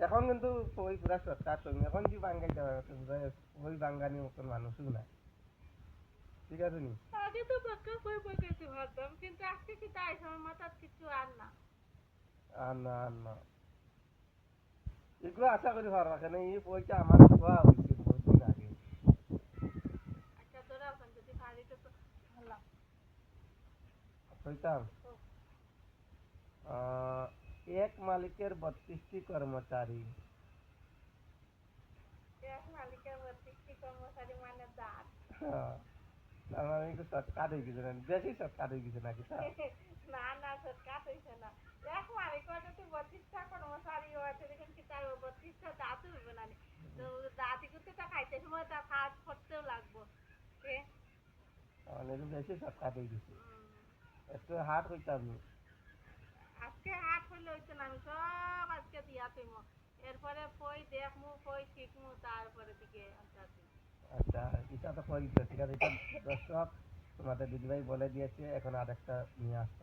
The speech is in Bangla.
এখন কিন্তু ওই পুরা সরকার সঙ্গে এখন যে বাঙ্গাইতে ওই বাঙ্গানি মতন মানুষও না ঠিক আছে নি আগে তো পাক্কা কই পাকাইতে ভাবতাম কিন্তু আজকে কি তাই আমার মাথার কিছু আর না আর না এগুলো আশা করি পারবা কেন এই বইটা আমার খোয়া হয়েছে বহুদিন আগে আচ্ছা তোরা এখন যদি পারি তো ভালো কইতাম এক মালিকের 32টি কর্মচারী এক মালিকের 32টি কর্মচারী মানে দাঁত তার মানে একটু শর্টকাট হয়ে গেছে না বেশি শর্টকাট হয়ে গেছে নাকি তা না না সরকার হইছে না এক মালিকের যদি 32টা কর্মচারী হয় সেখানে কি তার 32টা দাঁত হইবে না তো দাঁতই করতে তো খাইতে সময় তা কাজ করতেও লাগবো মানে একটু বেশি শর্টকাট হয়ে গেছে একটু হার্ড হইতাম আজকে হাট হইলে হইতো না আমি সব আজকে দিয়া তুইমো এরপরে কই দেখমু কই শিখমু তারপরে দিকে আচ্ছা এটা তো করে দিতে ঠিক আছে এটা দর্শক তোমাদের দিদিভাই বলে দিয়েছে এখন আর একটা নিয়ে আসতে